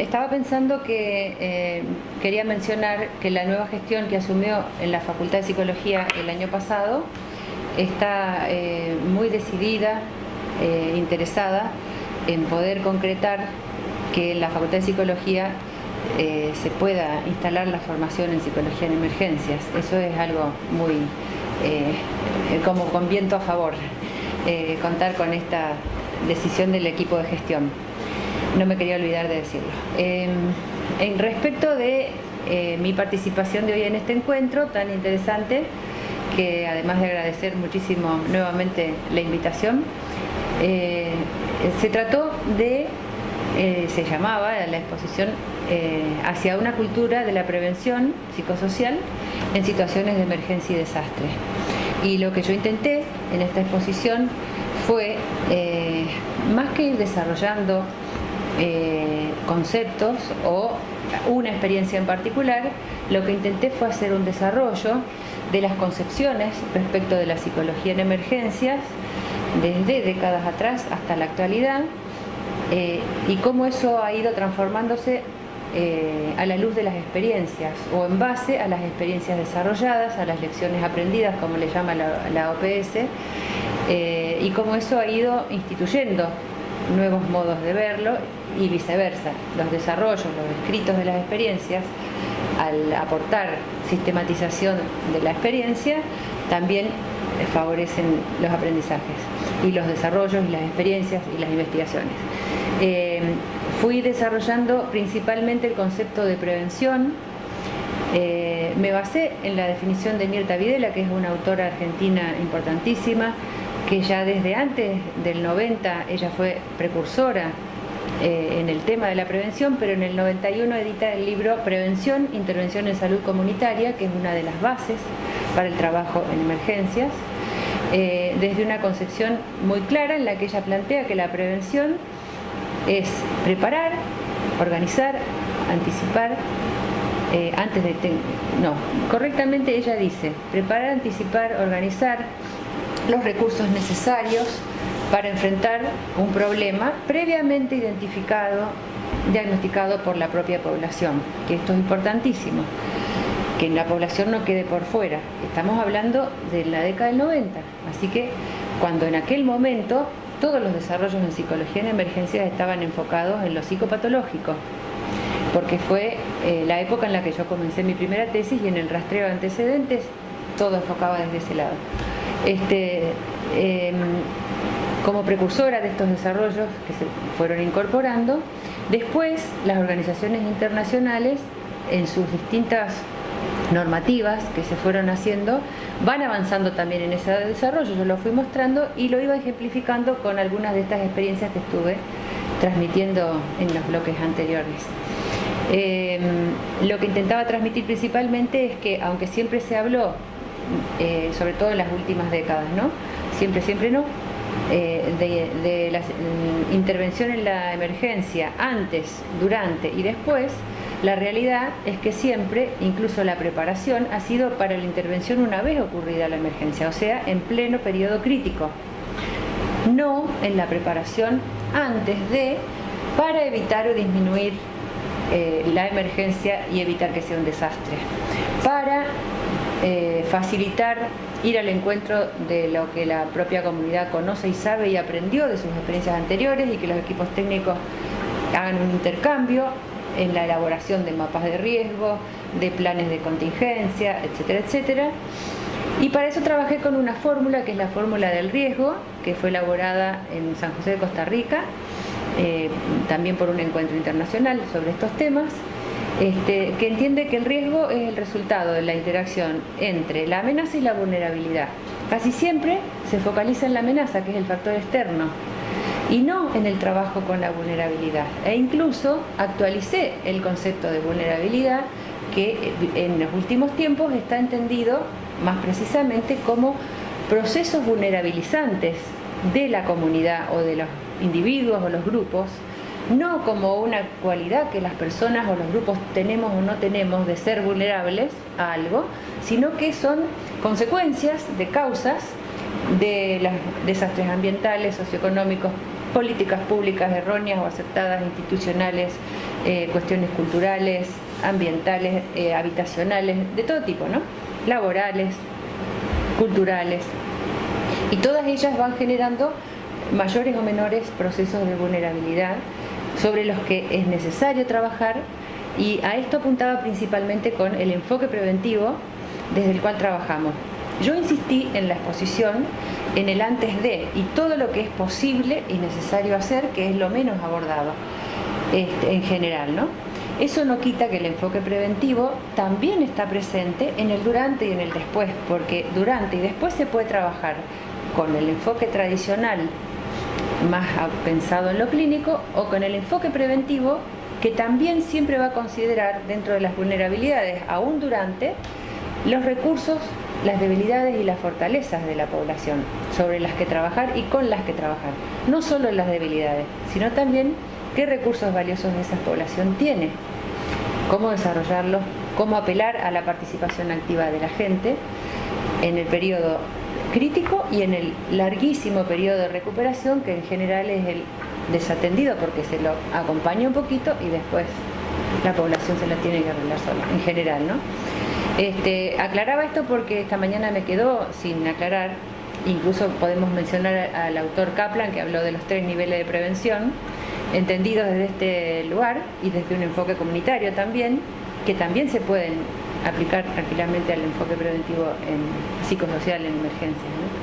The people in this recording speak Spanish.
estaba pensando que quería mencionar que la nueva gestión que asumió en la Facultad de Psicología el año pasado está muy decidida, interesada en poder concretar que en la Facultad de Psicología se pueda instalar la formación en psicología en emergencias. Eso es algo muy como con viento a favor, contar con esta decisión del equipo de gestión. No me quería olvidar de decirlo. En respecto de mi participación de hoy en este encuentro tan interesante, que además de agradecer muchísimo nuevamente la invitación, se trató de, se llamaba la exposición hacia una cultura de la prevención psicosocial en situaciones de emergencia y desastre. Y lo que yo intenté en esta exposición fue, más que ir desarrollando conceptos o una experiencia en particular, lo que intenté fue hacer un desarrollo de las concepciones respecto de la psicología en emergencias desde décadas atrás hasta la actualidad, y cómo eso ha ido transformándose a la luz de las experiencias o en base a las experiencias desarrolladas, a las lecciones aprendidas, como le llama la OPS, y cómo eso ha ido instituyendo nuevos modos de verlo y viceversa. Los desarrollos, los escritos de las experiencias, al aportar sistematización de la experiencia, también favorecen los aprendizajes y los desarrollos y las experiencias y las investigaciones. Fui desarrollando principalmente el concepto de prevención. Me basé en la definición de Mirta Videla, que es una autora argentina importantísima, que ya desde antes del 90 ella fue precursora en el tema de la prevención, pero en el 91 edita el libro Prevención, Intervención en Salud Comunitaria, que es una de las bases para el trabajo en emergencias, desde una concepción muy clara en la que ella plantea que la prevención es preparar, organizar, anticipar, correctamente ella dice, preparar, anticipar, organizar los recursos necesarios para enfrentar un problema previamente identificado, diagnosticado por la propia población, que esto es importantísimo, que la población no quede por fuera. Estamos hablando de la década del 90, así que cuando en aquel momento todos los desarrollos en psicología en emergencias estaban enfocados en lo psicopatológico, porque fue la época en la que yo comencé mi primera tesis, y en el rastreo de antecedentes todo enfocaba desde ese lado. Como precursora de estos desarrollos que se fueron incorporando, después las organizaciones internacionales, en sus distintas normativas que se fueron haciendo, van avanzando también en ese desarrollo. Yo lo fui mostrando y lo iba ejemplificando con algunas de estas experiencias que estuve transmitiendo en los bloques anteriores. Lo que intentaba transmitir principalmente es que, aunque siempre se habló, sobre todo en las últimas décadas, ¿no? Siempre no, de la intervención en la emergencia antes, durante y después, la realidad es que siempre, incluso la preparación, ha sido para la intervención una vez ocurrida la emergencia, o sea, en pleno periodo crítico, no en la preparación antes de, para evitar o disminuir la emergencia y evitar que sea un desastre, para facilitar ir al encuentro de lo que la propia comunidad conoce y sabe y aprendió de sus experiencias anteriores, y que los equipos técnicos hagan un intercambio en la elaboración de mapas de riesgo, de planes de contingencia, etcétera, etcétera. Y para eso trabajé con una fórmula, que es la fórmula del riesgo, que fue elaborada en San José de Costa Rica, también por un encuentro internacional sobre estos temas, que entiende que el riesgo es el resultado de la interacción entre la amenaza y la vulnerabilidad. Casi siempre se focaliza en la amenaza, que es el factor externo, y no en el trabajo con la vulnerabilidad. E incluso actualicé el concepto de vulnerabilidad, que en los últimos tiempos está entendido más precisamente como procesos vulnerabilizantes de la comunidad o de los individuos o los grupos, no como una cualidad que las personas o los grupos tenemos o no tenemos de ser vulnerables a algo, sino que son consecuencias de causas de los desastres ambientales, socioeconómicos, políticas públicas erróneas o aceptadas, institucionales, cuestiones culturales, ambientales, habitacionales, de todo tipo, ¿no? Laborales, culturales, y todas ellas van generando mayores o menores procesos de vulnerabilidad sobre los que es necesario trabajar, y a esto apuntaba principalmente con el enfoque preventivo desde el cual trabajamos. Yo insistí en la exposición en el antes de y todo lo que es posible y necesario hacer, que es lo menos abordado en general, ¿no? Eso no quita que el enfoque preventivo también está presente en el durante y en el después, porque durante y después se puede trabajar con el enfoque tradicional más pensado en lo clínico, o con el enfoque preventivo, que también siempre va a considerar dentro de las vulnerabilidades, aún durante, los recursos, las debilidades y las fortalezas de la población sobre las que trabajar y con las que trabajar. No solo las debilidades, sino también qué recursos valiosos esa población tiene, cómo desarrollarlos, cómo apelar a la participación activa de la gente en el periodo crítico y en el larguísimo periodo de recuperación, que en general es el desatendido porque se lo acompaña un poquito y después la población se la tiene que arreglar sola, en general, ¿no? Aclaraba esto porque esta mañana me quedó sin aclarar. Incluso podemos mencionar al autor Kaplan, que habló de los 3 niveles de prevención, entendidos desde este lugar y desde un enfoque comunitario también, que también se pueden aplicar tranquilamente al enfoque preventivo en psicosocial en emergencias, ¿no?